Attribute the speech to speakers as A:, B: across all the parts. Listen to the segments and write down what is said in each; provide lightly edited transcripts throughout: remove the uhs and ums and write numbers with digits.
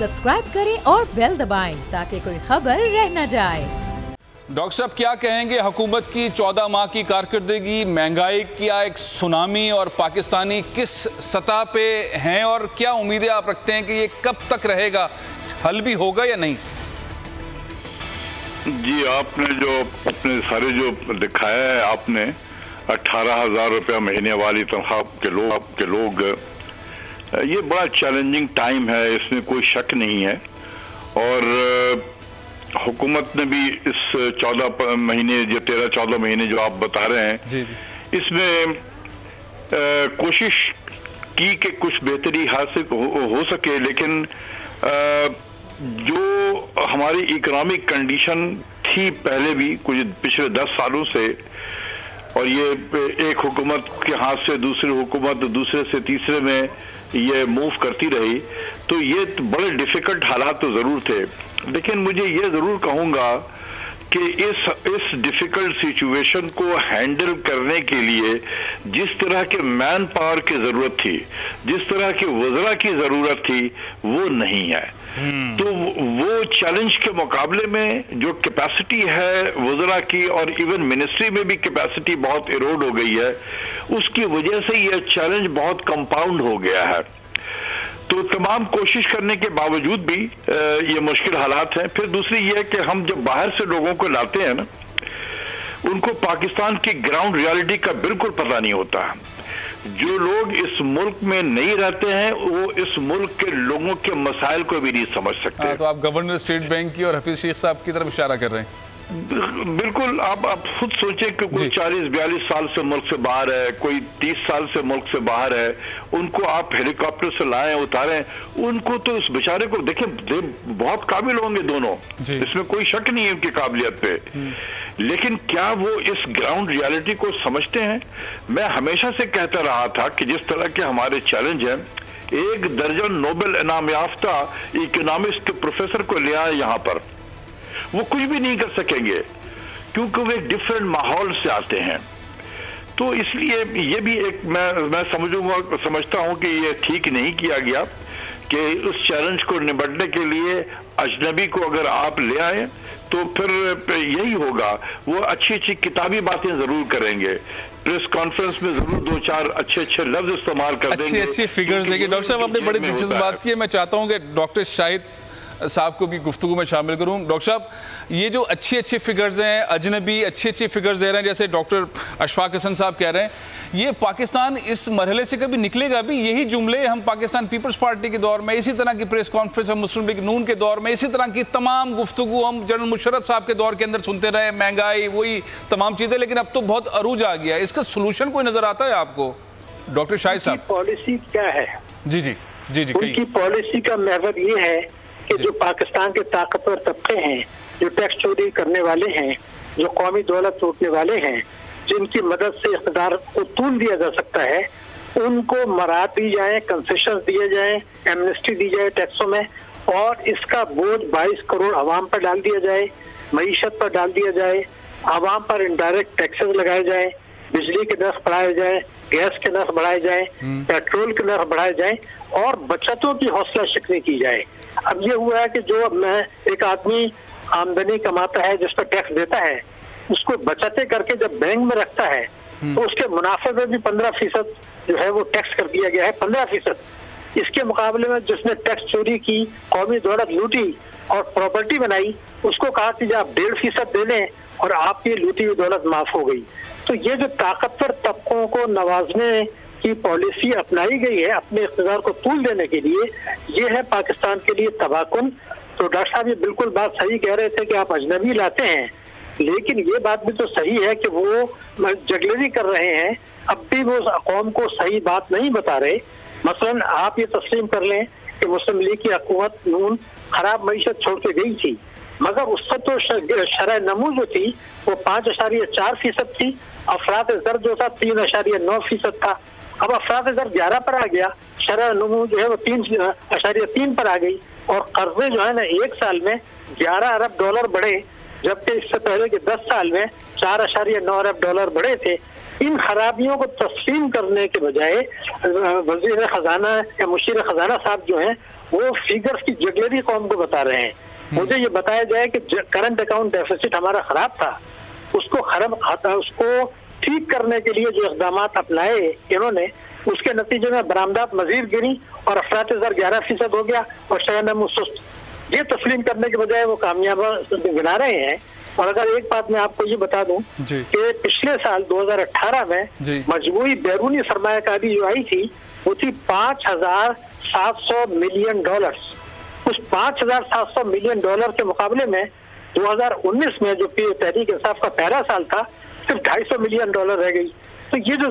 A: Subscribe करें और bell दबाएं ताकि कोई खबर रह न जाए।
B: डॉक्टर साहब क्या कहेंगे, हुकूमत की 14 माह की कारकर्दगी, महंगाई का एक सुनामी और पाकिस्तानी किस सतह पे हैं और क्या उम्मीदें आप रखते हैं कि ये कब तक रहेगा, हल भी होगा या नहीं?
C: जी, आपने जो अपने सारे जो दिखाया है, आपने 18,000 रुपया महीने वाली तनख्वाह के लोग ये बड़ा चैलेंजिंग टाइम है, इसमें कोई शक नहीं है। और हुकूमत ने भी इस 14 महीने जो 13-14 महीने जो आप बता रहे हैं
B: जी।
C: इसमें कोशिश की कि कुछ बेहतरी हासिल हो सके, लेकिन जो हमारी इकोनॉमिक कंडीशन थी पहले भी कुछ पिछले 10 सालों से, और ये एक हुकूमत के हाथ से दूसरी हुकूमत, दूसरे से तीसरे में ये मूव करती रही, तो ये बड़े डिफिकल्ट हालात तो जरूर थे। लेकिन मुझे ये जरूर कहूँगा कि इस डिफिकल्ट सिचुएशन को हैंडल करने के लिए जिस तरह के मैन पावर की जरूरत थी, जिस तरह के वज़रा की जरूरत थी, वो नहीं है। तो वो चैलेंज के मुकाबले में जो कैपेसिटी है वज़रा की, और इवन मिनिस्ट्री में भी कैपेसिटी बहुत इरोड हो गई है, उसकी वजह से ये चैलेंज बहुत कंपाउंड हो गया है। तो तमाम कोशिश करने के बावजूद भी ये मुश्किल हालात हैं। फिर दूसरी ये है कि हम जब बाहर से लोगों को लाते हैं ना, उनको पाकिस्तान की ग्राउंड रियलिटी का बिल्कुल पता नहीं होता। जो लोग इस मुल्क में नहीं रहते हैं वो इस मुल्क के लोगों के मसाइल को भी नहीं समझ सकते।
B: तो आप गवर्नर स्टेट बैंक की और हफीज शेख साहब की तरफ इशारा कर रहे हैं?
C: बिल्कुल। आप खुद सोचें कि कोई 40-42 साल से मुल्क से बाहर है, कोई 30 साल से मुल्क से बाहर है, उनको आप हेलीकॉप्टर से लाएं, उतारें, उनको तो उस बेचारे को देखें, बहुत काबिल होंगे दोनों, इसमें कोई शक नहीं है उनकी काबिलियत पे। लेकिन क्या वो इस ग्राउंड रियलिटी को समझते हैं? मैं हमेशा से कहता रहा था कि जिस तरह के हमारे चैलेंज हैं, 1 दर्जन नोबेल इनाम याफ्ता इकोनॉमिस्ट के प्रोफेसर को ले आए यहाँ पर, वो कुछ भी नहीं कर सकेंगे क्योंकि वो एक डिफरेंट माहौल से आते हैं। तो इसलिए ये भी एक मैं समझता हूँ कि ये ठीक नहीं किया गया कि उस चैलेंज को निपटने के लिए अजनबी को अगर आप ले आए तो फिर यही होगा, वो अच्छी अच्छी किताबी बातें जरूर करेंगे, प्रेस कॉन्फ्रेंस में जरूर 2-4 अच्छे लफ्ज इस्तेमाल कर देंगे,
B: अच्छे फिगर्स देंगे। डॉक्टर साहब, आपने बड़ी दिलचस्प बात की है, मैं चाहता हूँ कि डॉक्टर शाहिद साहब को भी गुफ्तगू में शामिल करूं। डॉक्टर साहब, ये जो अच्छे फिगर्स हैं, अजनबी अच्छे फिगर्स दे रहे हैं, जैसे डॉक्टर अशफाक हसन साहब कह रहे हैं, ये पाकिस्तान इस मरहले से कभी निकलेगा भी? यही जुमले हम पाकिस्तान पीपल्स पार्टी के दौर में, इसी तरह की प्रेस कॉन्फ्रेंस हम मुस्लिम लीग नून के दौर में, इसी तरह की तमाम गुफ्तगू हम जनरल मुशर्रफ साहब के दौर के अंदर सुनते रहे, महंगाई, वही तमाम चीज़ें, लेकिन अब तो बहुत अरूज आ गया है। इसका सोल्यूशन कोई नजर आता है आपको, डॉक्टर शाहिद साहब?
D: पॉलिसी क्या है?
B: जी,
D: उनकी पॉलिसी का महवर ये है कि जो पाकिस्तान के ताकतवर तबके हैं, जो टैक्स चोरी करने वाले हैं, जो कौमी दौलत लूटने वाले हैं, जिनकी मदद से इक़्तिदार को तूल दिया जा सकता है, उनको मराहत दी जाए, कंसेशन दिए जाए, एमनेस्टी दी जाए टैक्सों में, और इसका बोझ 22 करोड़ आवाम पर डाल दिया जाए, मईशत पर डाल दिया जाए, आवाम पर इनडायरेक्ट टैक्सेस लगाए जाए, बिजली के नर्ख बढ़ाए जाए, गैस के नर्ख बढ़ाए जाए, पेट्रोल के नर्ख बढ़ाए जाए, और बचतों की हौसला शिकनी की जाए। अब ये हुआ है कि जो एक आदमी आमदनी कमाता है, जिस पर टैक्स देता है, उसको बचतें करके जब बैंक में रखता है तो उसके मुनाफे में भी 15% जो है वो टैक्स कर दिया गया है, 15%। इसके मुकाबले में जिसने टैक्स चोरी की, कौमी दौलत लूटी और प्रॉपर्टी बनाई, उसको कहा कि आप 1.5% दे लें और आपकी लूटी हुई दौलत माफ हो गई। तो ये जो ताकतवर तबकों को नवाजने की पॉलिसी अपनाई गई है अपने इक़्तिदार को तूल देने के लिए, ये है पाकिस्तान के लिए तबाहकुन। तो डॉक्टर साहब ये बिल्कुल बात सही कह रहे थे कि आप अजनबी लाते हैं, लेकिन ये बात भी तो सही है कि वो जगलरी कर रहे हैं, अब भी वो कौम को सही बात नहीं बता रहे। मसलन आप ये तस्लीम कर लें कि मुस्लिम लीग की हुकूमत नून खराब मईशत छोड़ के गई थी, मगर उससे तो शरह नमू जो थी वो 5.4% थी, अफरात ज़र जो था 3.9% था। अब अफरात ज़र 11 पर आ गया, शरह नमू जो है वो 3.3 पर आ गई, और कर्जे जो है ना 1 साल में 11 अरब डॉलर बढ़े, जबकि इससे पहले के 10 साल में 4.9 अरब डॉलर बढ़े थे। इन खराबियों को तस्लीम करने के बजाय वजीर खजाना या मुशीर खजाना साहब जो हैं वो फिगर्स की जगलरी कौम को बता रहे हैं। मुझे ये बताया जाए कि करंट अकाउंट डेफिसिट हमारा खराब था, उसको ठीक करने के लिए जो इक़दाम अपनाए इन्होंने, उसके नतीजे में बरामदात मजीद गिरी और अफरात ज़र 11% हो गया और शयनमो सुस्त। ये तस्लीम करने के बजाय वो कामयाब गिना रहे हैं। और अगर एक बात मैं आपको ये बता दूं कि पिछले साल 2018 में मजबूरी बैरूनी सरमायाकारी जो आई थी वो थी $5,700 मिलियन। उस $5,700 मिलियन के मुकाबले में 2019 में जो तहरीक इंसाफ का पहला साल था सिर्फ $250 मिलियन रह गई। तो ये जो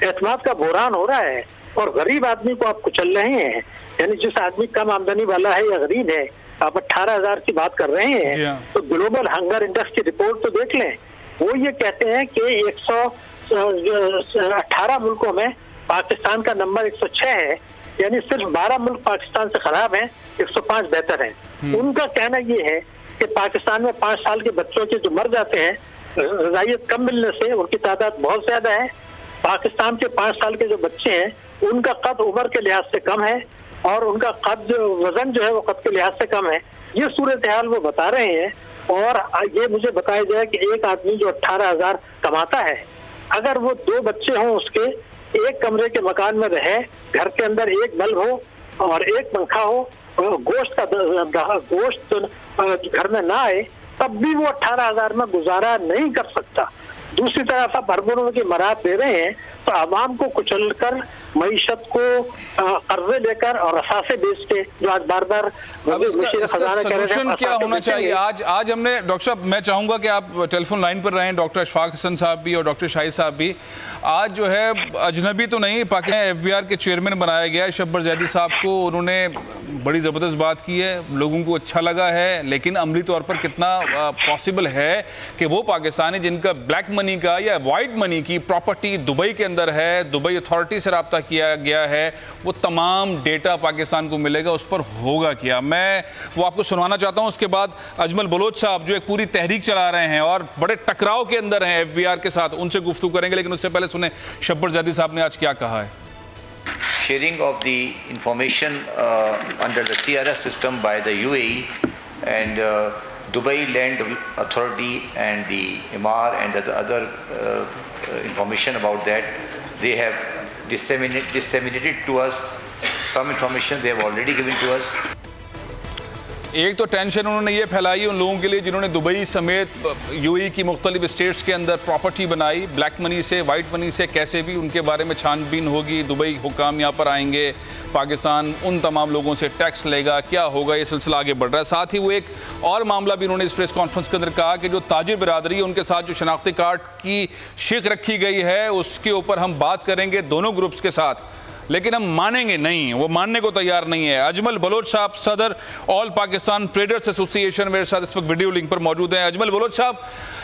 D: एतमाद का बहरान हो रहा है और गरीब आदमी को आप कुचल रहे हैं, यानी जिस आदमी कम आमदनी वाला है या गरीब है, आप 18,000 की बात कर रहे हैं। तो ग्लोबल हंगर इंडेक्स की रिपोर्ट तो देख लें, वो ये कहते हैं कि 118 मुल्कों में पाकिस्तान का नंबर 106 है, यानी सिर्फ 12 मुल्क पाकिस्तान से खराब हैं, 105 बेहतर हैं। उनका कहना ये है कि पाकिस्तान में 5 साल के बच्चों के जो मर जाते हैं ग़िज़ाइयत कम मिलने से, उनकी तादाद बहुत ज्यादा है। पाकिस्तान के 5 साल के जो बच्चे हैं उनका कद उम्र के लिहाज से कम है और उनका कद वजन जो है वो कद के लिहाज से कम है। ये सूरत हाल वो बता रहे हैं। और ये मुझे बताया जाए कि एक आदमी जो 18,000 कमाता है, अगर वो 2 बच्चे हों, उसके एक कमरे के मकान में रहे, घर के अंदर एक बल्ब हो और एक पंखा हो, गोश्त घर में ना आए, तब भी वो 18,000 में गुजारा नहीं कर सकता। दूसरी तरफ आप अरबों की मराद दे रहे हैं तो आवाम को कुचलकर, मईशत को कर्जे लेकर और असासे बेच के, जो आज बार बार
B: सोल्यूशन क्या होना चाहिए? आज हमने डॉक्टर साहब, मैं चाहूंगा कि आप टेलीफोन लाइन पर रहें, डॉक्टर अशफाक हसन साहब भी और डॉक्टर शाहिद साहब भी। आज जो है अजनबी तो नहीं, पाकिस्तान FBI के चेयरमैन बनाया गया है शब्बर जैदी साहब को। उन्होंने बड़ी ज़बरदस्त बात की है, लोगों को अच्छा लगा है, लेकिन अमली तौर पर कितना पॉसिबल है कि वो पाकिस्तानी जिनका ब्लैक मनी का या वाइट मनी की प्रॉपर्टी दुबई के अंदर है, दुबई अथॉरिटी से रब्ता किया गया है, वो तमाम डेटा पाकिस्तान को मिलेगा, उस पर होगा क्या? मैं वो आपको सुनवाना चाहता हूं। उसके बाद अजमल बलोच साहब जो एक पूरी तहरीक चला रहे हैं और बड़े टकराव के अंदर हैं FBR के साथ, उनसे गुफ्तगू करेंगे। लेकिन उससे पहले सुने शब्बर जैदी साहब ने आज क्या कहा है।
E: Sharing of the information under the CRS system by the UAE and Dubai Land Authority and the Emir and the other information about that, they have disseminated to us some information they have already given to us.
B: एक तो tension उन्होंने ये फैलाई उन लोगों के लिए जिन्होंने दुबई समेत UAE की मुख्तलिफ स्टेट्स के अंदर प्रॉपर्टी बनाई, ब्लैक मनी से, वाइट मनी से, कैसे भी उनके बारे में छानबीन होगी। दुबई हुकाम यहाँ पर आएंगे, पाकिस्तान उन तमाम लोगों से टैक्स लेगा, क्या होगा, ये सिलसिला आगे बढ़ रहा है। साथ ही वो एक और मामला भी उन्होंने इस प्रेस कॉन्फ्रेंस के अंदर कहा कि जो ताजिर बिरादरी है उनके साथ जो शनाख्ती कार्ड की शिक रखी गई है उसके ऊपर हम बात करेंगे दोनों ग्रुप्स के साथ, लेकिन हम मानेंगे नहीं, वो मानने को तैयार नहीं है। अजमल बलोच साहब, सदर ऑल पाकिस्तान ट्रेडर्स एसोसिएशन, मेरे साथ इस वक्त वीडियो लिंक पर मौजूद हैं। अजमल बलोच साहब,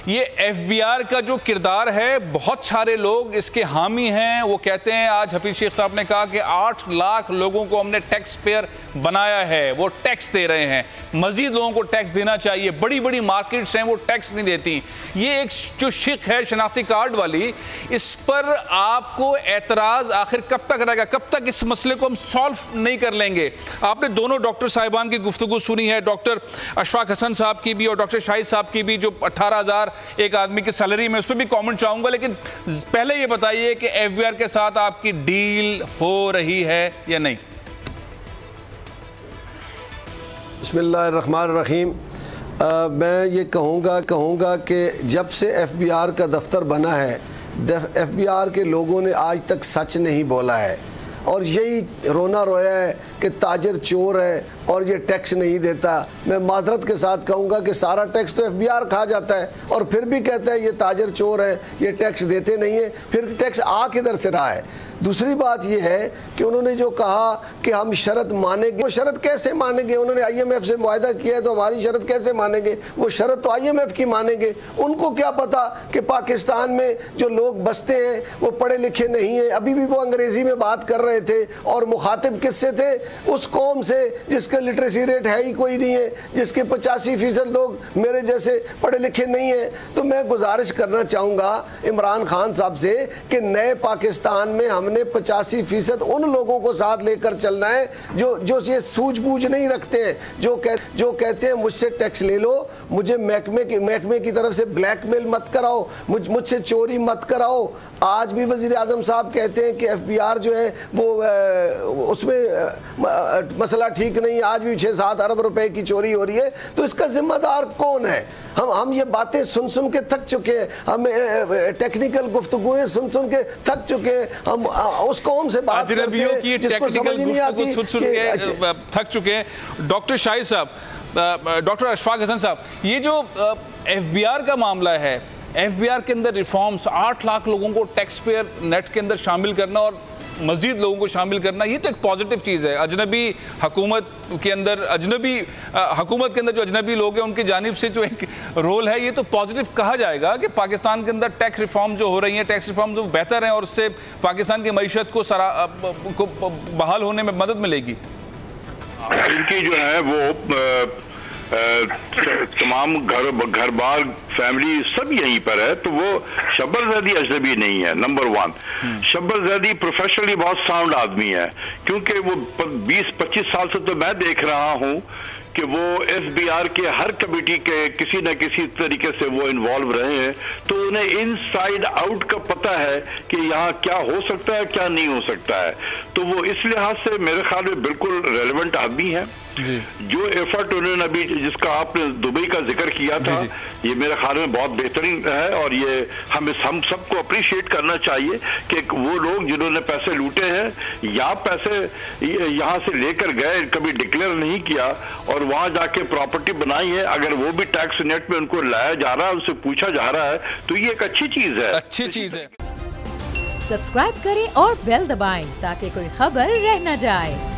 B: ये FBR का जो किरदार है, बहुत सारे लोग इसके हामी हैं। वो कहते हैं, आज हफीज शेख साहब ने कहा कि 8 लाख लोगों को हमने टैक्स पेयर बनाया है, वो टैक्स दे रहे हैं, मजीद लोगों को टैक्स देना चाहिए। बड़ी बड़ी मार्केट्स हैं वो टैक्स नहीं देती। ये एक जो शिक है शनाख्ती कार्ड वाली, इस पर आपको एतराज़ आखिर कब तक रहेगा? कब तक इस मसले को हम सॉल्व नहीं कर लेंगे? आपने दोनों डॉक्टर साहिबान की गुफ्तगू सुनी है, डॉक्टर अशफाक हसन साहब की भी और डॉक्टर शाहिद साहब की भी, जो 18,000 एक आदमी की सैलरी में, उस पर भी कमेंट चाहूंगा। लेकिन पहले ये बताइए कि FBR के साथ आपकी डील हो रही है या नहीं?
F: बिस्मिल्लाहिर्रहमानिर्रहीम। मैं ये कहूँगा कि जब से FBR का दफ्तर बना है, FBR के लोगों ने आज तक सच नहीं बोला है और यही रोना रोया है कि ताजिर चोर है और ये टैक्स नहीं देता। मैं माजरत के साथ कहूँगा कि सारा टैक्स तो FBR खा जाता है और फिर भी कहता है ये ताजिर चोर है, ये टैक्स देते नहीं है। फिर टैक्स आ किधर से रहा है? दूसरी बात यह है कि उन्होंने जो कहा कि हम शर्त मानेंगे, वो शर्त कैसे मानेंगे? उन्होंने IMF से मुआहदा किया है तो हमारी शर्त कैसे मानेंगे? वो शर्त तो IMF की मानेंगे। उनको क्या पता कि पाकिस्तान में जो लोग बसते हैं वो पढ़े लिखे नहीं हैं। अभी भी वो अंग्रेज़ी में बात कर रहे थे और मुखातिब किससे थे? उस कौम से जिसका लिटरेसी रेट है ही कोई नहीं है, जिसके 85% लोग मेरे जैसे पढ़े लिखे नहीं हैं। तो मैं गुजारिश करना चाहूँगा इमरान खान साहब से कि नए पाकिस्तान में हमने 85% उन लोगों को साथ लेकर चलना है जो ये सूझबूझ नहीं रखते हैं, जो कहते हैं मुझसे टैक्स ले लो, मुझे महकमे की तरफ से ब्लैकमेल मत कराओ, मुझसे चोरी मत कराओ। आज भी वज़ीर आज़म साहब कहते हैं कि FBR जो है वो उसमें मसला ठीक नहीं, आज भी 6-7 अरब रुपए की चोरी हो रही है। तो इसका जिम्मेदार कौन है? हम ये बातें सुन के थक चुके हैं, हम टेक्निकल गुफ्तगुएं सुन के थक चुके हैं, हम उस कौम से बात करते हैं जिसको समझ नहीं आती,
B: सुन के थक चुके हैं। डॉक्टर शाहिद साहब, डॉक्टर अशफाक हसन साहब, ये जो FBR का मामला है, FBR के अंदर रिफॉर्म्स, 8 लाख लोगों को टैक्स पेयर नेट के अंदर शामिल करना और मजीद लोगों को शामिल करना, ये तो एक पॉजिटिव चीज़ है। अजनबी हुकूमत के अंदर जो अजनबी लोग हैं उनकी जानिब से जो एक रोल है, ये तो पॉजिटिव कहा जाएगा कि पाकिस्तान के अंदर टैक्स रिफॉर्म जो हो रही हैं, टैक्स रिफॉर्म जो बेहतर हैं और उससे पाकिस्तान की मईशत को बहाल होने में मदद मिलेगी।
C: इनकी जो है वो तमाम घर बार फैमिली सब यहीं पर है, तो वो शब्बर ज़ैदी अजनबी नहीं है। नंबर 1, शब्बर ज़ैदी प्रोफेशनली बहुत साउंड आदमी है, क्योंकि वो 20-25 साल से तो मैं देख रहा हूँ कि वो FBR के हर कमेटी के किसी न किसी तरीके से वो इन्वॉल्व रहे हैं, तो उन्हें इनसाइड आउट का पता है कि यहाँ क्या हो सकता है क्या नहीं हो सकता है। तो वो इस लिहाज से मेरे ख्याल में बिल्कुल रेलेवेंट आदमी है। जो एफर्ट उन्होंने अभी जिसका आपने दुबई का जिक्र किया था, ये मेरे ख्याल में बहुत बेहतरीन है और ये हम सबको अप्रिशिएट करना चाहिए कि वो लोग जिन्होंने पैसे लूटे हैं या पैसे यहाँ से लेकर गए, कभी डिक्लेयर नहीं किया और वहां जाके प्रॉपर्टी बनाई है, अगर वो भी टैक्स नेट में उनको लाया जा रहा है, उनसे पूछा जा रहा है, तो ये एक अच्छी चीज है।
A: सब्सक्राइब करें और बेल दबाएं ताकि कोई खबर रह न जाए।